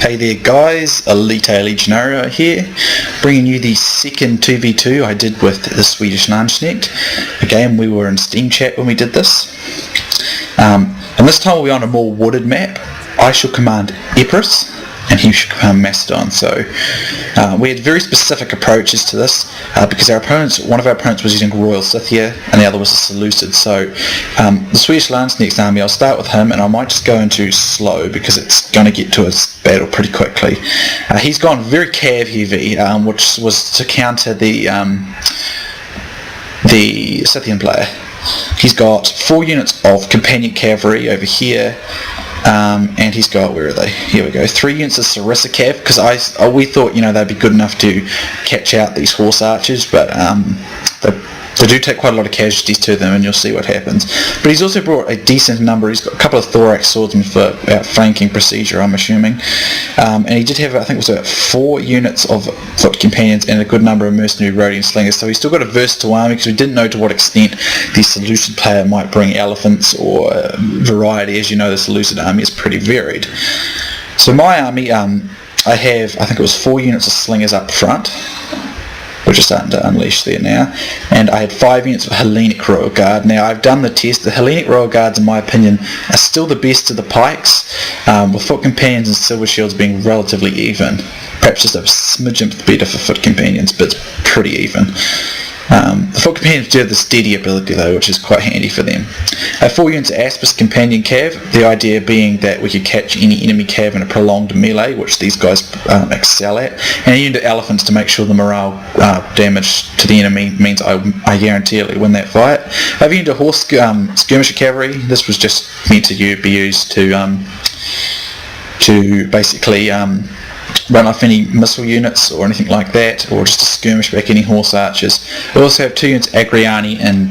Hey there guys, Elite Legionario here, bringing you the second 2v2 I did with the SwedishLandsknect. Again, we were in Steam chat when we did this. And this time we'll be on a more wooded map. I shall command Epirus, and he should command Macedon. So we had very specific approaches to this because one of our opponents was using Royal Scythia and the other was a Seleucid. So the SwedishLandsknecht's army, I'll start with him, and I might just go into slow because it's going to get to its battle pretty quickly. He's gone very cav heavy, which was to counter the Scythian player. He's got 4 units of companion cavalry over here. And he's got, where are they? Here we go. 3 units of Sarissa Cav, because we thought, they'd be good enough to catch out these horse archers, but they do take quite a lot of casualties to them, and you'll see what happens. But he's also brought a decent number. He's got a couple of thorax swordsmen for flanking procedure, I'm assuming. And he did have, I think it was about 4 units of foot companions and a good number of mercenary Rhodian slingers. So he's still got a versatile army, because we didn't know to what extent the Seleucid player might bring elephants or variety. As you know, the Seleucid army is pretty varied. So my army, I think it was 4 units of slingers up front. We're just starting to unleash there now, and I had 5 units of Hellenic Royal Guard. Now I've done the test. The Hellenic Royal Guards, in my opinion, are still the best of the pikes, with foot companions and silver shields being relatively even. Perhaps just a smidgen better for foot companions, but it's pretty even. The foot companions do have the steady ability though, which is quite handy for them. 4 units of Aspis companion cav, the idea being that we could catch any enemy cav in a prolonged melee, which these guys excel at, and a unit of elephants to make sure the morale damage to the enemy means I guarantee win that fight. I have a unit of horse skirmisher cavalry. This was just meant to be used to basically run off any missile units or anything like that, or just to skirmish back any horse archers. We also have 2 units Agriani and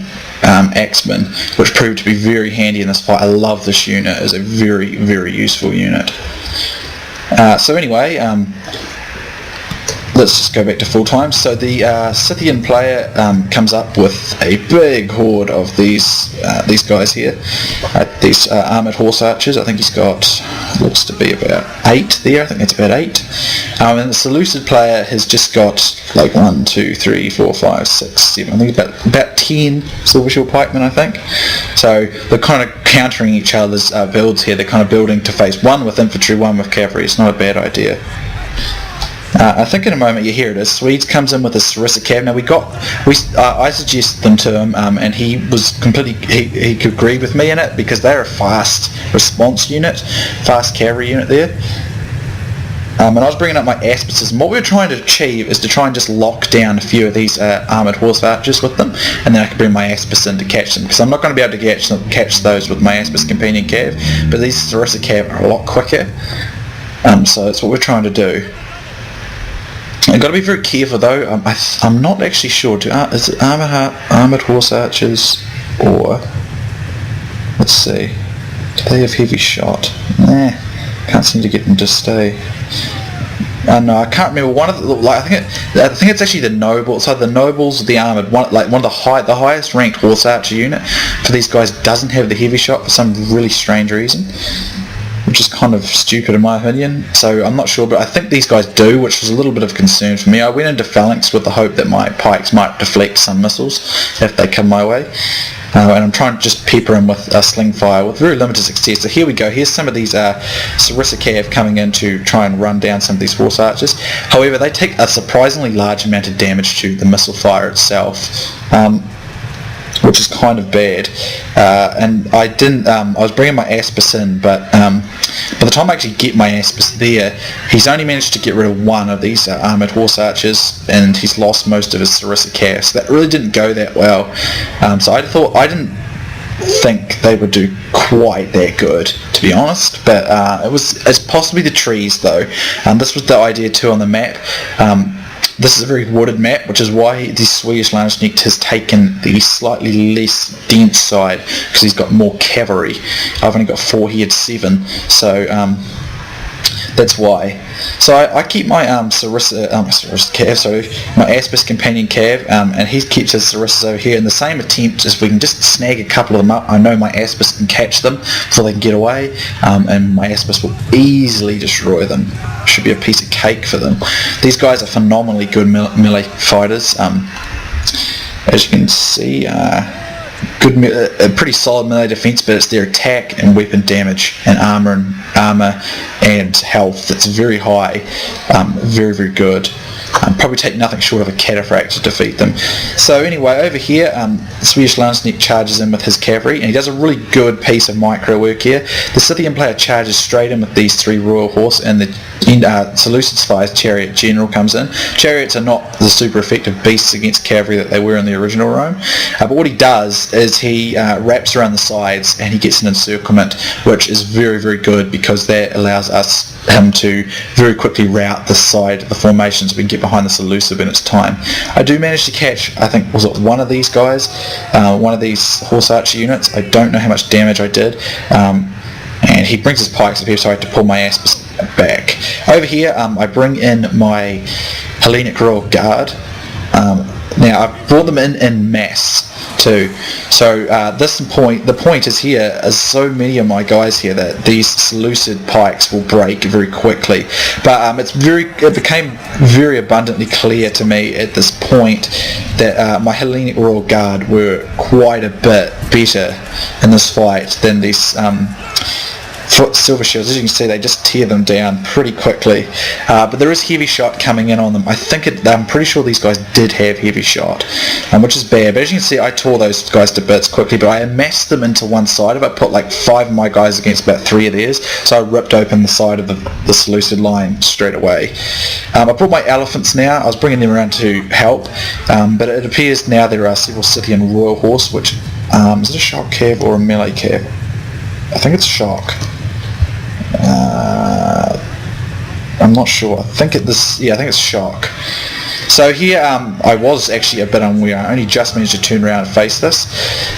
Axemen, which proved to be very handy in this fight. I love this unit. It's a very, very useful unit. So anyway, let's just go back to full time. So the Scythian player comes up with a big horde of these guys here, these armoured horse archers. I think he's got, looks to be about 8 there. I think that's about 8. And the Seleucid player has just got like 1, 2, 3, 4, 5, 6, 7. I think about 10 silver shield pikemen, I think. So they're kind of countering each other's builds here. They're kind of building to face one with infantry, one with cavalry. It's not a bad idea. I think in a moment, here it is. Swedes comes in with a Sarissa Cav. Now I suggested them to him, and he was he could agree with me in it because they're a fast response unit, fast cavalry unit there. And I was bringing up my Aspices, and what we were trying to achieve is to try and just lock down a few of these armoured horse archers with them, and then I could bring my Aspis in to catch them, because I'm not going to be able to catch those with my Aspis companion cav, but these Sarissa Cav are a lot quicker, so that's what we're trying to do. I've got to be very careful though. I'm not actually sure. Is it armoured horse archers, or let's see, do they have heavy shot? Nah, can't seem to get them to stay. No, I can't remember. One of the, I think it's actually the noble. So the nobles, the armoured one, one of the highest ranked horse archer unit for these guys doesn't have the heavy shot for some really strange reason, which is kind of stupid in my opinion. So I'm not sure, but I think these guys do, which was a little bit of concern for me. I went into phalanx with the hope that my pikes might deflect some missiles if they come my way. And I'm trying to just pepper them with sling fire with very limited success. So here we go. Here's some of these Sarissa Cav coming in to try and run down some of these horse archers. However, they take a surprisingly large amount of damage to the missile fire itself, which is kind of bad. And I was bringing my Aspis in, but by the time I actually get my Aspis there, he's only managed to get rid of 1 of these armoured horse archers, and he's lost most of his Sarissa Cav. So that really didn't go that well. So I didn't think they would do quite that good, to be honest, but it's possibly the trees though. This was the idea too on the map. This is a very wooded map, which is why the SwedishLandsknect has taken the slightly less dense side, because he's got more cavalry. I've only got 4, he had 7, so That's why. So I keep my Sarissa Cav, sorry, my Aspis companion Cav, and he keeps his Sarissas over here in the same attempt as we can just snag a couple of them up. I know my Aspis can catch them before they can get away, and my Aspis will easily destroy them. Should be a piece of cake for them. These guys are phenomenally good melee fighters. As you can see, a pretty solid melee defense, but it's their attack and weapon damage and armor and health that's very high. Very, very good. Probably take nothing short of a cataphract to defeat them. So anyway, over here, SwedishLandsknect charges in with his cavalry, and he does a really good piece of micro work here. The Scythian player charges straight in with these 3 Royal Horse, and the Seleucid Chariot General comes in. Chariots are not the super effective beasts against cavalry that they were in the original Rome, but what he does is he wraps around the sides and he gets an encirclement, which is very, very good because that allows him to very quickly route the side of the formation so we can get behind the Seleucid in its time. I do manage to catch, I think, was it one of these guys, one of these horse archer units. I don't know how much damage I did, and he brings his pikes up here, so I have to pull my ass back. Over here, I bring in my Hellenic Royal Guard. Now I've brought them in mass too, so the point is here is so many of my guys here that these Seleucid pikes will break very quickly, but it became very abundantly clear to me at this point that my Hellenic Royal Guard were quite a bit better in this fight than these silver shields. As you can see, they just tear them down pretty quickly, but there is heavy shot coming in on them. I'm pretty sure these guys did have heavy shot, which is bad, but as you can see, I tore those guys to bits quickly, but I amassed them into one side of it, put like 5 of my guys against about 3 of theirs, so I ripped open the side of the Seleucid line straight away. I brought my elephants now. I was bringing them around to help, but it appears now there are several Scythian Royal Horse, which is it a shock cav or a melee cav? I think it's shock. I'm not sure. I think it's shock. So here I was actually a bit unaware. I only just managed to turn around and face this,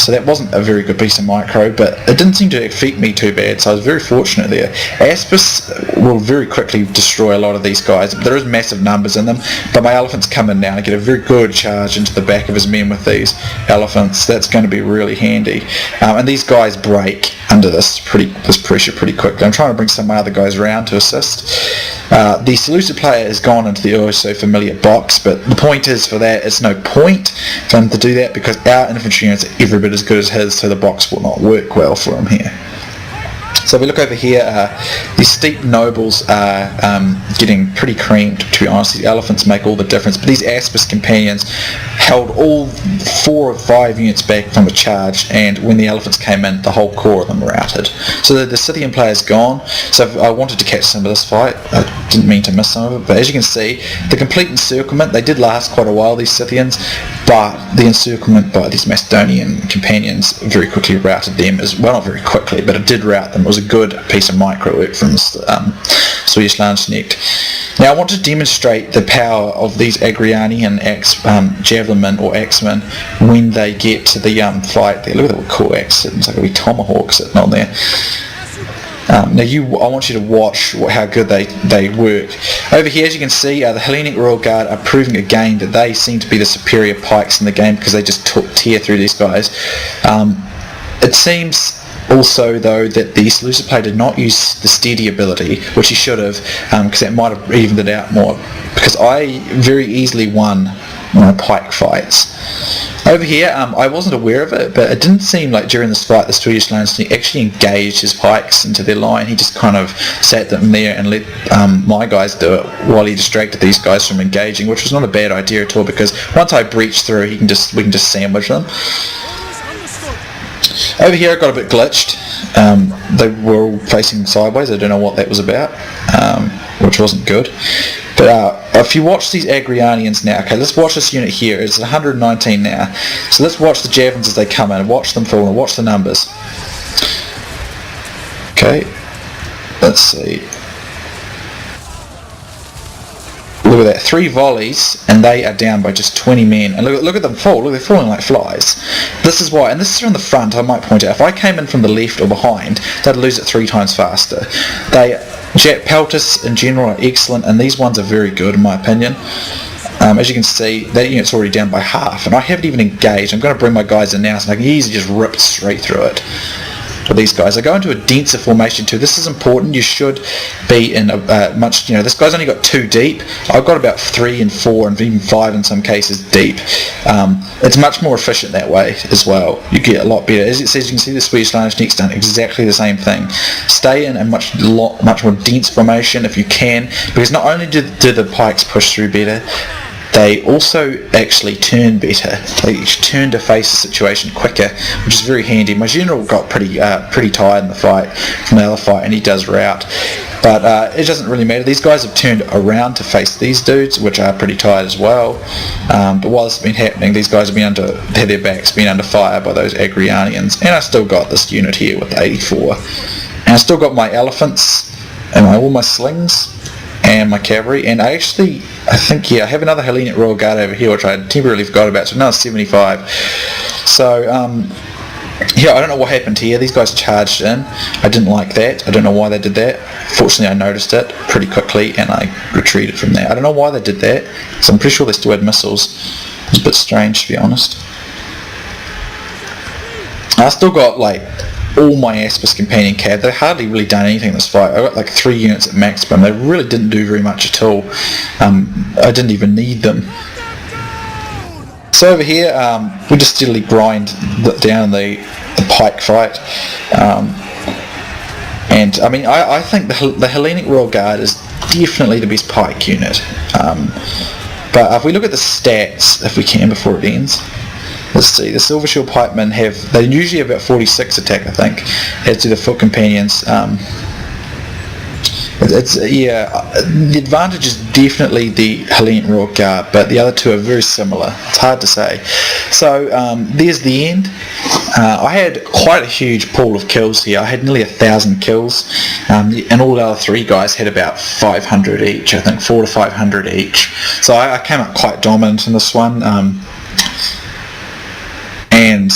so that wasn't a very good piece of micro, but it didn't seem to affect me too bad, so I was very fortunate there. Aspis will very quickly destroy a lot of these guys. There is massive numbers in them, but my elephants come in now and get a very good charge into the back of his men with these elephants. That's going to be really handy. And these guys break under this pressure pretty quickly. I'm trying to bring some of my other guys around to assist. The Seleucid player has gone into the so familiar box, but the point is for that, it's no point for him to do that because our infantry units are every bit as good as his, so the box will not work well for him here. So we look over here, these steep nobles are getting pretty creamed, to be honest. The elephants make all the difference, but these Aspis companions held all 4 or 5 units back from a charge, and when the elephants came in, the whole core of them routed. So the Scythian player's gone, so I wanted to catch some of this fight. I didn't mean to miss some of it, but as you can see, the complete encirclement, they did last quite a while, these Scythians, but the encirclement by these Macedonian companions very quickly routed them, well, not very quickly, but it did rout them. It was a good piece of micro work from SwedishLandsknect. Now I want to demonstrate the power of these Agrianian javelinmen or axemen when they get to the fight there. Look at that cool axe sitting, it's like a wee tomahawk sitting on there. Now I want you to watch how good they work. Over here, as you can see, the Hellenic Royal Guard are proving again that they seem to be the superior pikes in the game because they just tear through these guys. It seems also, though, that the Seleucid player did not use the steady ability, which he should have, because that might have evened it out more, because I very easily won my pike fights. Over here, I wasn't aware of it, but it didn't seem like during this fight the SwedishLandsknect actually engaged his pikes into their line. He just kind of sat them there and let my guys do it while he distracted these guys from engaging, which was not a bad idea at all, because once I breach through, we can just sandwich them. Over here I got a bit glitched. They were all facing sideways. I don't know what that was about, which wasn't good. But if you watch these Agrianians now, okay, let's watch this unit here. It's 119 now. So let's watch the javelins as they come in and watch them fall and watch the numbers. Okay, let's see. Look at that, 3 volleys and they are down by just 20 men. And look at them fall, look, they're falling like flies. This is why, and this is from the front, I might point out, if I came in from the left or behind, they'd lose it 3 times faster. They Jet Peltis in general are excellent, and these ones are very good in my opinion. As you can see, that unit's already down by half, and I haven't even engaged. I'm going to bring my guys in now, so I can easily just rip straight through it. With these guys, I go into a denser formation too. This is important. You should be in a much, this guy's only got 2 deep. I've got about 3 and 4 and even 5 in some cases deep. It's much more efficient that way as well. You get a lot better. As it says, you can see the SwedishLandsknect's done exactly the same thing. Stay in a much more dense formation if you can, because not only do the pikes push through better, they also actually turn better. They turn to face the situation quicker, which is very handy. My general got pretty tired in the fight from the other fight, and he does rout. But it doesn't really matter. These guys have turned around to face these dudes, which are pretty tired as well. But while this has been happening, these guys have been had their backs been under fire by those Agrianians, and I still got this unit here with 84. And I still got my elephants and all my slings and my cavalry, and I have another Hellenic Royal Guard over here which I temporarily forgot about, so another 75. So I don't know what happened here. These guys charged in. I didn't like that. I don't know why they did that. Fortunately I noticed it pretty quickly and I retreated from there. I don't know why they did that, so I'm pretty sure they still had missiles. It's a bit strange, to be honest. I still got all my Epirus companion cav. They hardly really done anything in this fight. I got 3 units at max, but they really didn't do very much at all. I didn't even need them. So over here, we just steadily grind down the pike fight. And I mean, I think the Hellenic Royal Guard is definitely the best pike unit. But if we look at the stats, if we can, before it ends. Let's see, the Silver Shield Pikemen they usually have about 46 attack, I think, as do the Foot Companions. The advantage is definitely the Hellenic Royal Guard, but the other two are very similar. It's hard to say. So there's the end. I had quite a huge pool of kills here. I had nearly 1,000 kills, and all the other 3 guys had about 500 each, I think 400 to 500 each. So I came up quite dominant in this one. And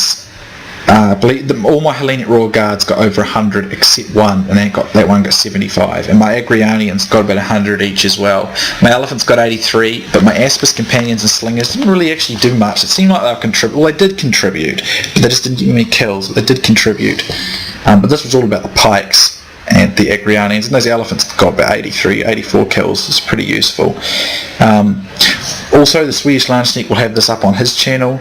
I believe all my Hellenic Royal Guards got over 100 except one, and that one got 75. And my Agrianians got about 100 each as well. My elephants got 83, but my Epirus companions and slingers didn't really actually do much. It seemed like they were contributing. Well, they did contribute, but they just didn't get any kills. But they did contribute. But this was all about the pikes and the Agrianians, and those elephants got about 83, 84 kills. It's pretty useful. Also, the SwedishLandsknect will have this up on his channel,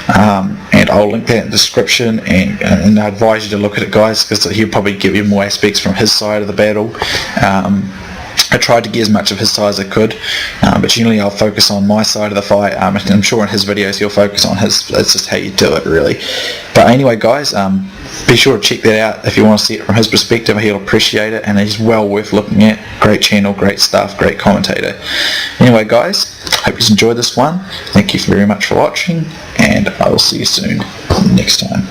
and I'll link that in the description, and I advise you to look at it, guys, because he'll probably give you more aspects from his side of the battle. I tried to get as much of his side as I could, but generally I'll focus on my side of the fight. I'm sure in his videos he'll focus on his. That's just how you do it, really. But anyway, guys, be sure to check that out if you want to see it from his perspective. He'll appreciate it, and he's well worth looking at. Great channel, great stuff, great commentator. Anyway, guys, hope you enjoyed this one. Thank you very much for watching, and I will see you soon next time.